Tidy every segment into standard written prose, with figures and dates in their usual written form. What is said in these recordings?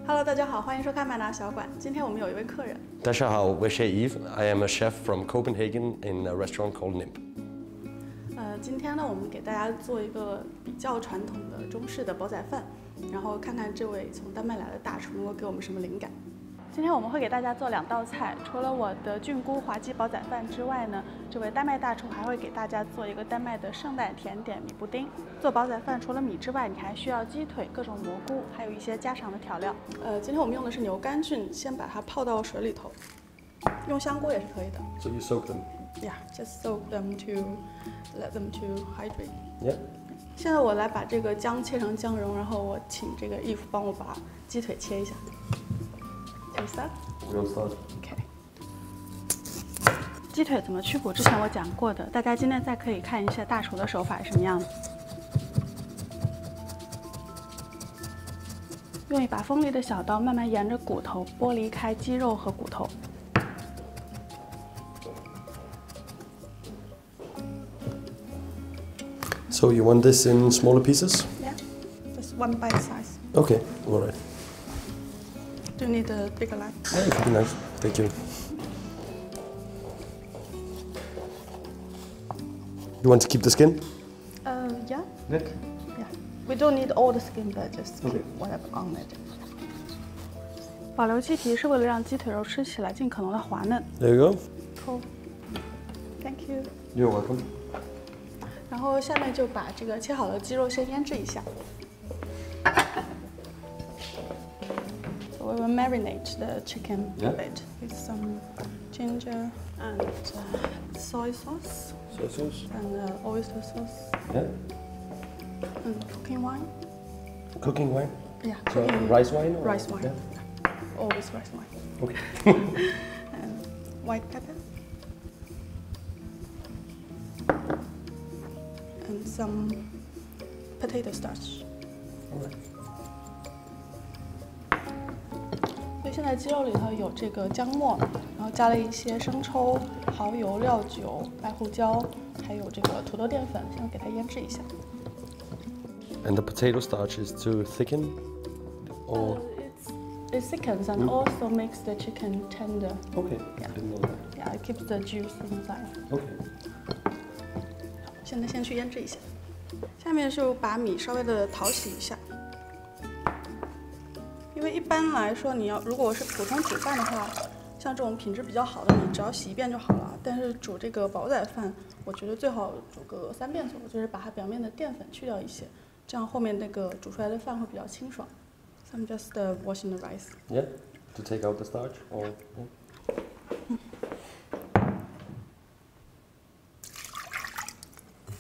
Hello， 大家好，欢迎收看曼达小馆。今天我们有一位客人。大家好，我是 Yves. I am a chef from Copenhagen in a restaurant called Nimb. 今天呢，我们给大家做一个比较传统的中式的煲仔饭，然后看看这位从丹麦来的大厨能够给我们什么灵感。今天我们会给大家做2道菜，除了我的菌菇滑鸡煲仔饭之外呢，这位丹麦大厨还会给大家做一个丹麦的圣诞甜点米布丁。做煲仔饭除了米之外，你还需要鸡腿、各种蘑菇，还有一些家常的调料。今天我们用的是牛肝菌，先把它泡到水里头，用香锅也是可以的。So you soak them? Yeah, just soak them to let them to hydrate. Yeah. 现在我来把这个姜切成姜蓉，然后我请这个Yves帮我把鸡腿切一下。Taste that? We'll start. OK。鸡腿怎么去骨？之前我讲过的，大家今天再可以看一下大厨的手法是什么样的。用一把锋利的小刀，慢慢沿着骨头剥离开鸡肉和骨头。So you want this in smaller pieces? Yeah, just one bite size. Okay, all right. Do you need a bigger knife? Yeah, it would be nice. Thank you. You want to keep the skin? Yeah. Yeah. Yeah. We don't need all the skin, but just keep whatever on it. 保留鸡皮是为了让鸡腿肉吃起来尽可能的滑嫩。There you go. Cool. Thank you. You're welcome. 然后下面就把这个切好的鸡肉先腌制一下。So we will marinate the chicken a bit with some ginger and soy sauce. Soy sauce. And oyster sauce. Yeah. And cooking wine. Cooking wine. Yeah. So rice wine. Or? Rice wine. Yeah. Always rice wine. Okay. And white pepper. And some potato starch. Alright. 所以现在鸡肉里头有这个姜末，然后加了一些生抽、蚝油、料酒、白胡椒，还有这个土豆淀粉，先给它腌制一下。And the potato starch is to thicken, or It thickens and also makes the chicken tender. okay. Yeah. Didn't know that. Yeah, it keeps the juice inside. Okay. 现在先去腌制一下，下面就把米稍微的淘洗一下。因为一般来说，如果是普通煮饭的话，像这种品质比较好的米，只要洗1遍就好了。但是煮这个煲仔饭，我觉得最好煮个3遍左右，就是把它表面的淀粉去掉一些，这样后面那个煮出来的饭会比较清爽。So I'm just washing the rice. Yeah. To take out the starch, or. Yeah.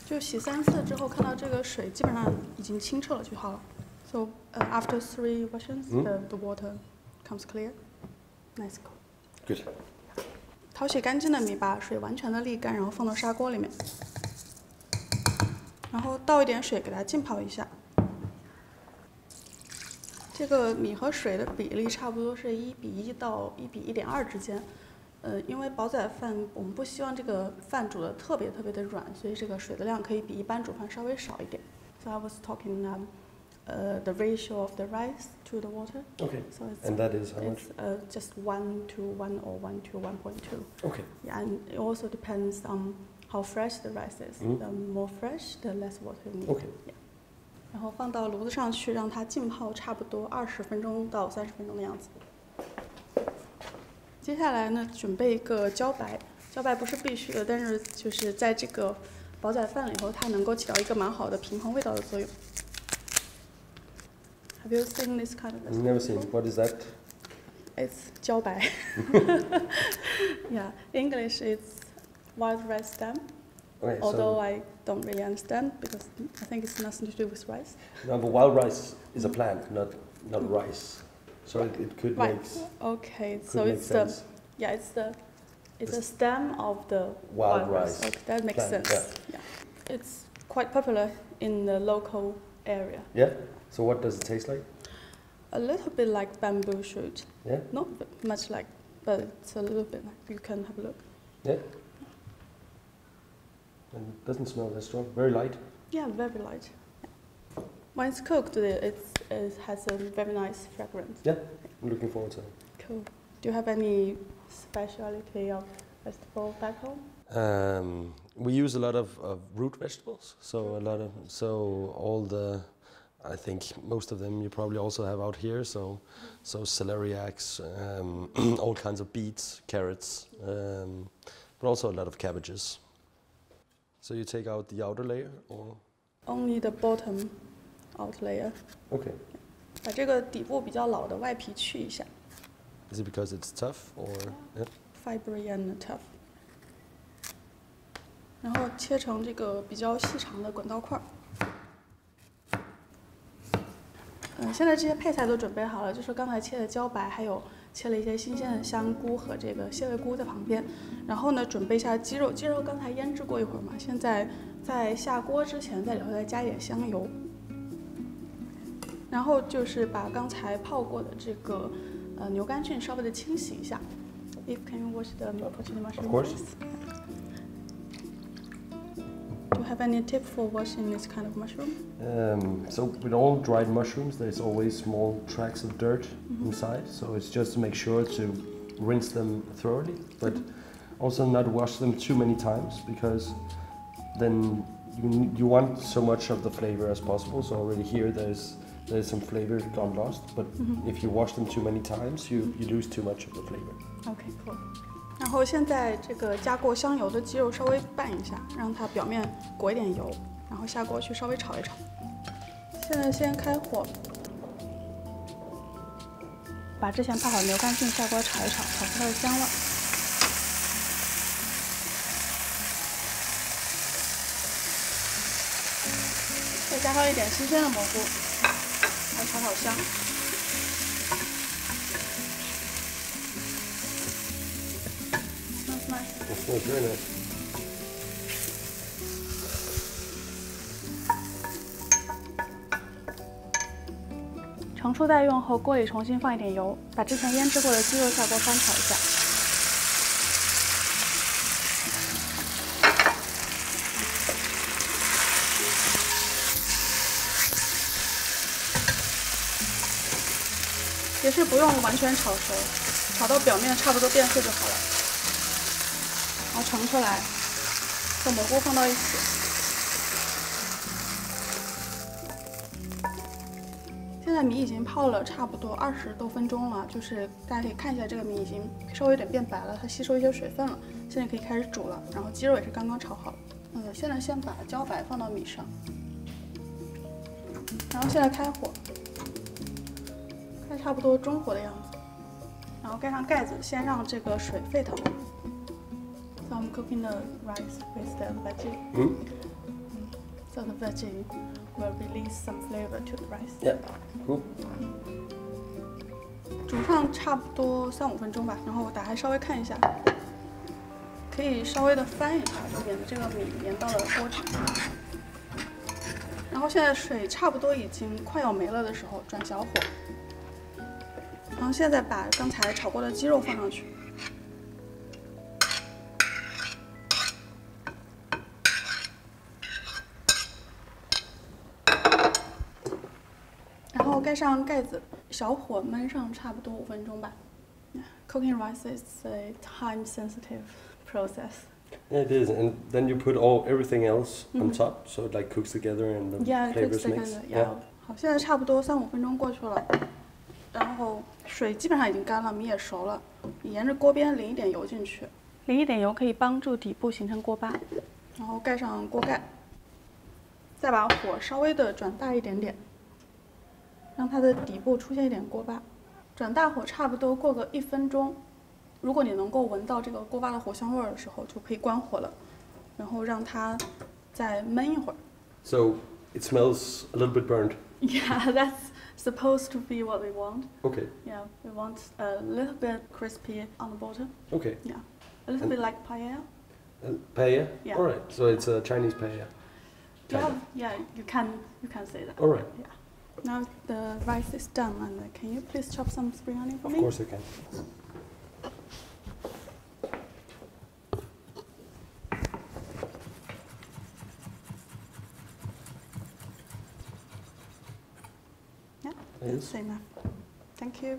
就洗3次之后，看到这个水基本上已经清澈了就好了。So after 3 washes, the water comes clear, nice cool. Good. 淘洗干净的米，把水完全的沥干，然后放到砂锅里面，然后倒一点水给它浸泡一下。这个米和水的比例差不多是1:1到1:1.2之间。因为煲仔饭我们不希望这个饭煮得特别的软，所以这个水的量可以比一般煮饭稍微少一点。So I was talking the ratio of the rice to the water. Okay. So it's, and that is how much? It's just 1:1 or 1:1.2. Okay. Yeah, and it also depends on how fresh the rice is. The more fresh, the less water you need. Okay. Yeah. 然后放到炉子上去，让它浸泡差不多20分钟到30分钟的样子。接下来呢，准备一个茭白。茭白不是必须的，但是就是在这个煲仔饭里头，它能够起到一个蛮好的平衡味道的作用。Have you seen this kind of recipe? Never seen. What is that? It's 茭白. Yeah, English it's wild rice stem. Okay, Although I don't really understand because I think it's nothing to do with rice. No, but wild rice is a plant, not rice. So it could Right. make. Okay. Could So make it's sense. it's a stem of the Wild rice. Okay, that makes plant, sense. Yeah. It's quite popular in the local area. Yeah. So what does it taste like? A little bit like bamboo shoot. Yeah. Not much like, but it's a little bit like. You can have a look. Yeah. And it doesn't smell that strong. Very light. Yeah, very light. When it's cooked, it has a very nice fragrance. Yeah, I'm looking forward to it. Cool. Do you have any specialty of vegetable back home? We use a lot of root vegetables, so I think most of them you probably also have out here. So celeriacs, all kinds of beets, carrots, but also a lot of cabbages. So you take out the outer layer, or Only the bottom out layer. okay. 把这个底部比较老的外皮去一下。Is it because it's tough, or yeah? Fibery and tough. 然后切成这个比较细长的滚刀块。现在这些配菜都准备好了，就是刚才切的茭白，还有切了一些新鲜的香菇和这个蟹味菇在旁边。然后呢，准备一下鸡肉，鸡肉刚才腌制过一会儿嘛，现在在下锅之前，在里头再加一点香油。然后就是把刚才泡过的这个牛肝菌稍微的清洗一下。If can you wash the porcini mushroom? Of course. Do you have any tip for washing this kind of mushroom? So with all dried mushrooms, there's always small tracks of dirt inside. So it's just to make sure to rinse them thoroughly, but also not wash them too many times, because then you want so much of the flavor as possible. So already here there's some flavor gone lost, but if you wash them too many times, you lose too much of the flavor. Okay, cool. 然后现在这个加过香油的鸡肉稍微拌一下，让它表面裹一点油，然后下锅去稍微炒一炒。现在先开火，把之前泡好的牛肝菌下锅炒一炒，炒出它的香味。再加上一点新鲜的蘑菇，来炒炒香。That smells very nice. 盛出待用后，锅里重新放一点油，把之前腌制过的鸡肉下锅翻炒一下。也是不用完全炒熟，炒到表面差不多变色就好了。然后盛出来，和蘑菇放到一起。现在米已经泡了差不多20多分钟了，就是大家可以看一下这个米已经稍微有点变白了，它吸收一些水分了。现在可以开始煮了，然后鸡肉也是刚刚炒好了。现在先把茭白放到米上，然后现在开火，开差不多中火的样子，然后盖上盖子，先让这个水沸腾。So I'm cooking the rice with the veggie. So the veggie will release some flavor to the rice. Yeah, cool. 煮上差不多3-5分钟吧，然后我打开稍微看一下，可以稍微的翻一下，免得这个米粘到了锅底。然后现在水差不多已经快要没了的时候，转小火，然后现在把刚才炒过的鸡肉放上去。然后盖上盖子，小火焖上差不多5分钟吧。Cooking rice is a time-sensitive process. Yeah, it is, and then you put everything else on top, so it like cooks together and the flavors mix. Yeah. 好，现在差不多3-5分钟过去了，然后水基本上已经干了，米也熟了。你沿着锅边淋一点油进去，淋一点油可以帮助底部形成锅巴，然后盖上锅盖，再把火稍微的转大一点点。让它的底部出现一点锅巴，转大火差不多过个1分钟，如果你能够闻到这个锅巴的火香味的时候，就可以关火了，然后让它再焖一会儿。So it smells a little bit burnt. Yeah, that's supposed to be what we want. Okay. Yeah, we want a little bit crispy on the bottom. Okay. Yeah, a little bit like paella. Paella. Yeah. All right. So it's a Chinese paella. Yeah, you can say that. All right. Yeah. Now the rice is done, and can you please chop some spring onion for me? Of course I can. Same. Thank you.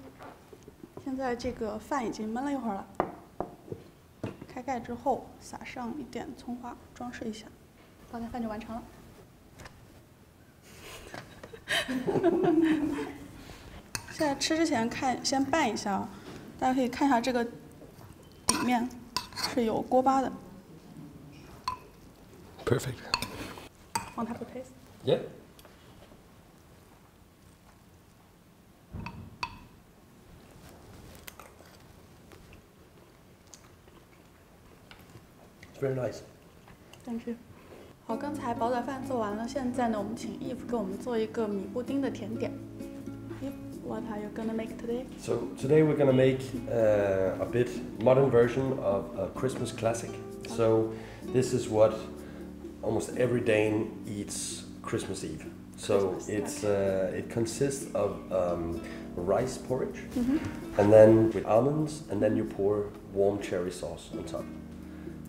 现在这个饭已经焖了一会儿了，开盖之后撒上一点葱花，装饰一下，煲仔饭就完成了。现在吃之前先拌一下，大家可以看一下这个底面是有锅巴的。Perfect. Want to have a taste? Yeah. It's very nice. Thank you. 好，刚才煲仔饭做完了，现在呢，我们请 Yves 给我们做一个米布丁的甜点。What are you gonna make today? So today we're gonna make a bit modern version of a Christmas classic. So this is what almost every Dane eats Christmas Eve. So it consists of rice porridge, and then with almonds, and then you pour warm cherry sauce on top.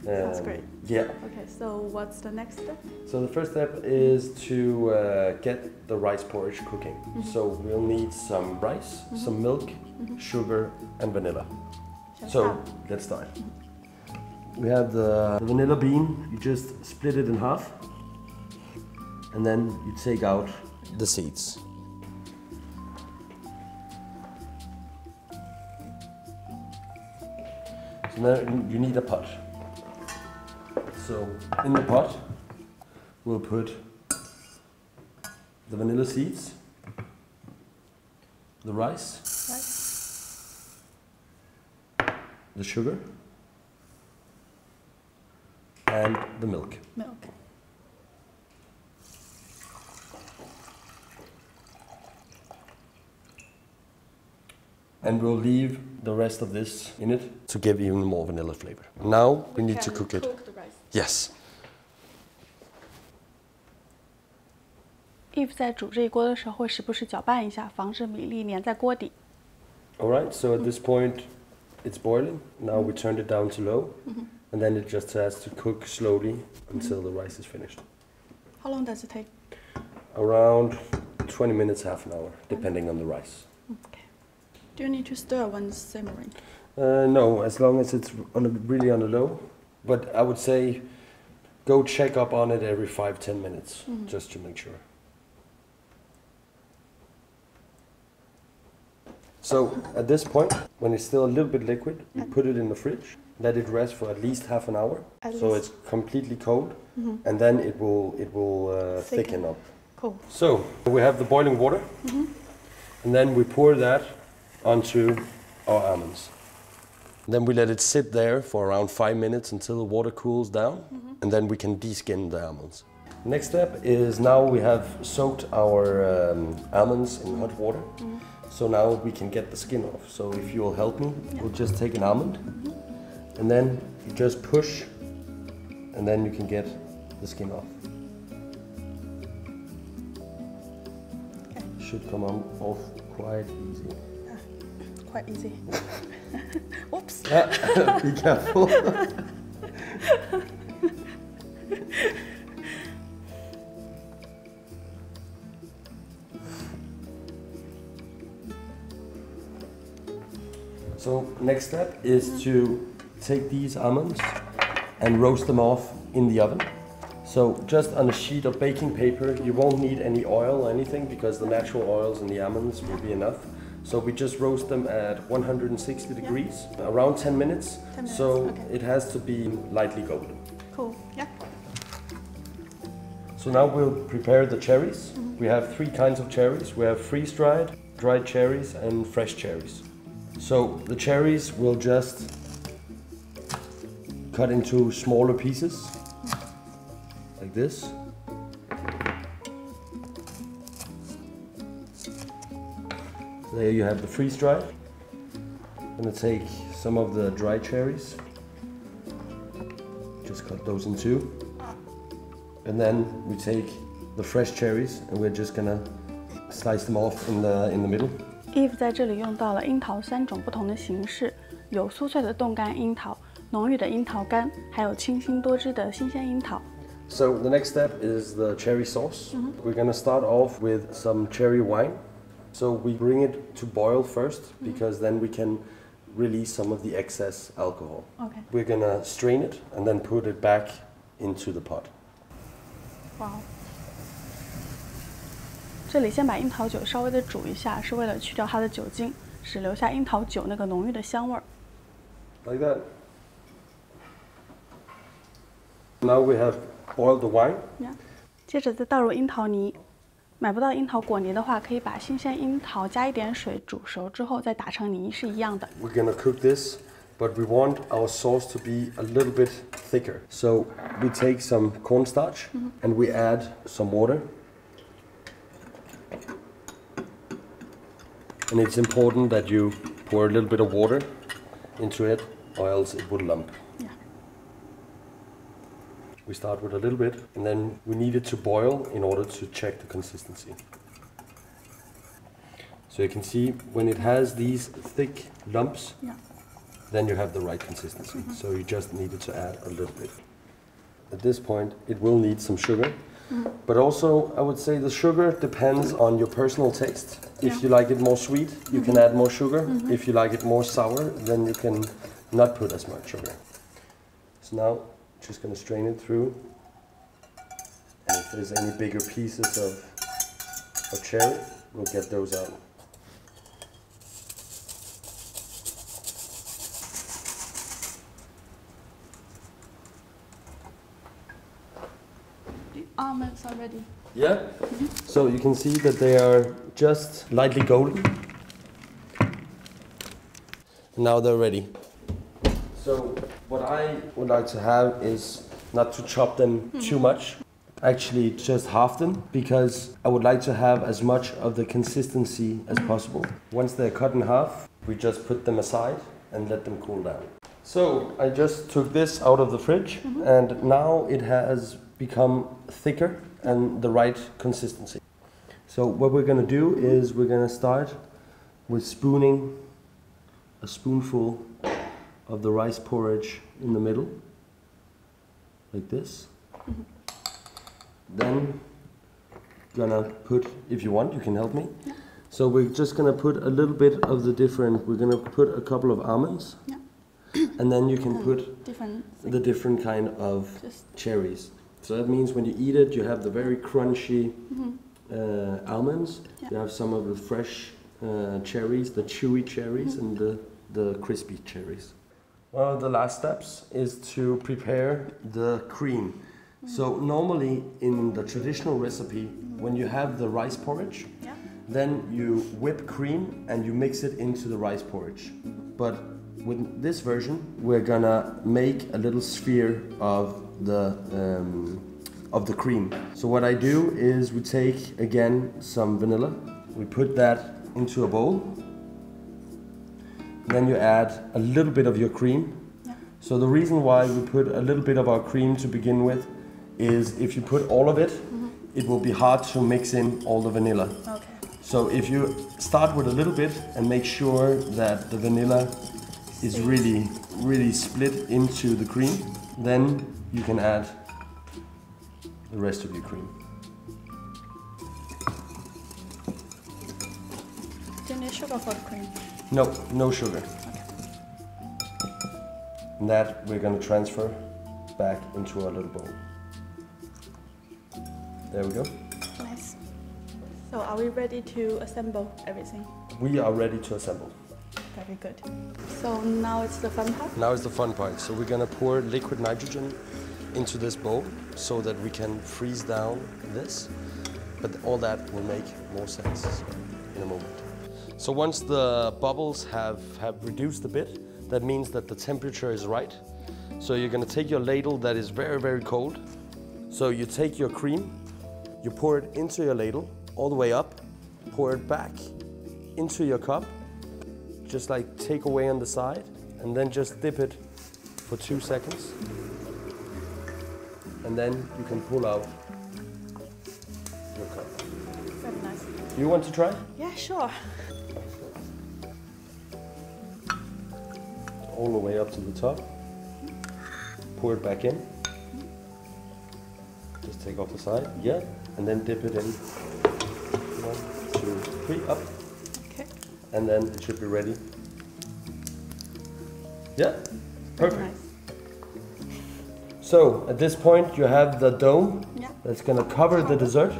That's great. Yeah. Okay, so what's the next step? So the first step is to get the rice porridge cooking. So we'll need some rice, some milk, sugar, and vanilla. So let's start. We have the vanilla bean. You just split it in half, and then you take out the seeds. So now you need a pot. So in the pot, we'll put the vanilla seeds, the rice, the sugar, and the milk. And we'll leave the rest of this in it to give even more vanilla flavor. Now we need to cook it. The rice. Yes. Yves 在煮这一锅的时候会时不时搅拌一下，防止米粒粘在锅底。All right, so at this point it's boiling. Now we turned it down to low, and then it just has to cook slowly until the rice is finished. How long does it take? Around 20 minutes, half an hour, depending on the rice. Okay. Do you need to stir when it's simmering? No, as long as it's really on the low. But I would say go check up on it every 5-10 minutes, just to make sure. So at this point, when it's still a little bit liquid, you put it in the fridge, let it rest for at least half an hour, so it's completely cold, and then it will thicken up. Cool. So we have the boiling water, and then we pour that onto our almonds. Then we let it sit there for around 5 minutes until the water cools down, and then we can deskin the almonds. Next step is now we have soaked our almonds in hot water. So now we can get the skin off. So if you will help me, we'll just take an almond, and then you just push, and then you can get the skin off. Okay. Should come off quite easy. Quite easy. Oops. Be careful. So next step is to take these almonds and roast them off in the oven. So just on a sheet of baking paper, you won't need any oil or anything because the natural oils in the almonds will be enough. So we just roast them at 160 degrees, around 10 minutes. 10 minutes, so okay. it has to be lightly golden. Cool. Yeah. So now we'll prepare the cherries. We have 3 kinds of cherries. We have freeze-dried, dried cherries, and fresh cherries. So the cherries we'll just cut into smaller pieces, like this. There you have the freeze-dried. I'm gonna take some of the dried cherries, just cut those in 2. And then we take the fresh cherries and we're just gonna slice them off in the middle. Yves 在这里用到了樱桃3种不同的形式，有酥脆的冻干樱桃、浓郁的樱桃干，还有清新多汁的新鲜樱桃。So the next step is the cherry sauce. We're gonna start off with some cherry wine. So we bring it to boil first because then we can release some of the excess alcohol. Okay. We're gonna strain it and then put it back into the pot. Wow. 这里先把樱桃酒稍微的煮一下，是为了去掉它的酒精，只留下樱桃酒那个浓郁的香味儿。Like that. Now we have boiled the wine. Yeah. 接着再倒入樱桃泥。买不到樱桃果泥的话，可以把新鲜樱桃加一点水煮熟之后再打成泥，是一样的。We're gonna cook this, but we want our sauce to be a little bit thicker. So we take some cornstarch and we add some water. And it's important that you pour a little bit of water into it, or else it would lump. Yeah. We start with a little bit, and then we need it to boil in order to check the consistency. So you can see when it has these thick lumps, then you have the right consistency. So you just needed to add a little bit. At this point, it will need some sugar. But also, I would say the sugar depends on your personal taste. If you like it more sweet, you can add more sugar. If you like it more sour, then you can not put as much sugar. So now, just going to strain it through. And if there's any bigger pieces of cherry, we'll get those out. Almonds are ready. Yeah? So you can see that they are just lightly golden. Now they're ready. So what I would like to have is not to chop them too much. Actually, just half them, because I would like to have as much of the consistency as possible. Once they're cut in half, we just put them aside and let them cool down. So I just took this out of the fridge, and now it has become thicker and the right consistency. So what we're going to do is we're going to start with spooning a spoonful of the rice porridge in the middle, like this. Then gonna put, if you want, you can help me. Yeah. So we're just gonna put a little bit of the different, we're gonna put a couple of almonds. Yeah. And then you can put the different kind of cherries. So that means when you eat it, you have the very crunchy almonds. Yeah. You have some of the fresh cherries, the chewy cherries, and the crispy cherries. One of the last steps is to prepare the cream. So normally in the traditional recipe, when you have the rice porridge, then you whip cream and you mix it into the rice porridge. But with this version, we're gonna make a little sphere of the cream. So what I do is we take again some vanilla, we put that into a bowl, then you add a little bit of your cream. So the reason why we put a little bit of our cream to begin with is if you put all of it, it will be hard to mix in all the vanilla. Okay. So if you start with a little bit and make sure that the vanilla is really split into the cream, then you can add the rest of your cream. Do you need sugar for the cream? No, no sugar. Okay. And that we're going to transfer back into our little bowl. There we go. Nice. So are we ready to assemble everything? We are ready to assemble. Very good. So now it's the fun part? Now is the fun part. So we're going to pour liquid nitrogen into this bowl so that we can freeze down this. But all that will make more sense in a moment. So once the bubbles have reduced a bit, that means that the temperature is right. So you're going to take your ladle that is very cold. So you take your cream, you pour it into your ladle all the way up, pour it back into your cup, just like take away on the side, and then just dip it for 2 seconds. And then you can pull out your cup. Very nice. You want to try? Yeah, sure. All the way up to the top. Pour it back in. Take off the side, and then dip it in. 1, 2, 3, up. and then it should be ready. Yeah, perfect. Nice. So at this point you have the dough that's gonna cover the dessert,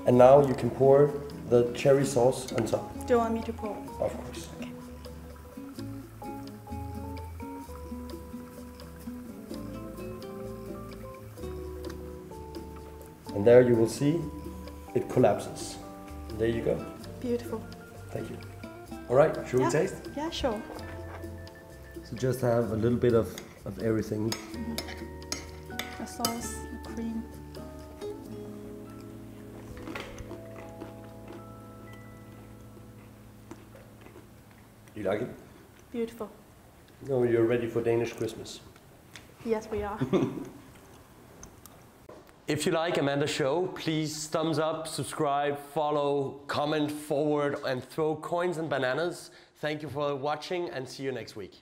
and now you can pour the cherry sauce on top. Do you want me to pour? Of course. Okay. And there you will see it collapses. There you go. Beautiful. Thank you. All right, should we taste? Yeah, sure. So just have a little bit of everything. The sauce, the cream. You like it? Beautiful. No, you're ready for Danish Christmas. Yes, we are. If you like Amanda's show, please thumbs up, subscribe, follow, comment, forward, and throw coins and bananas. Thank you for watching and see you next week.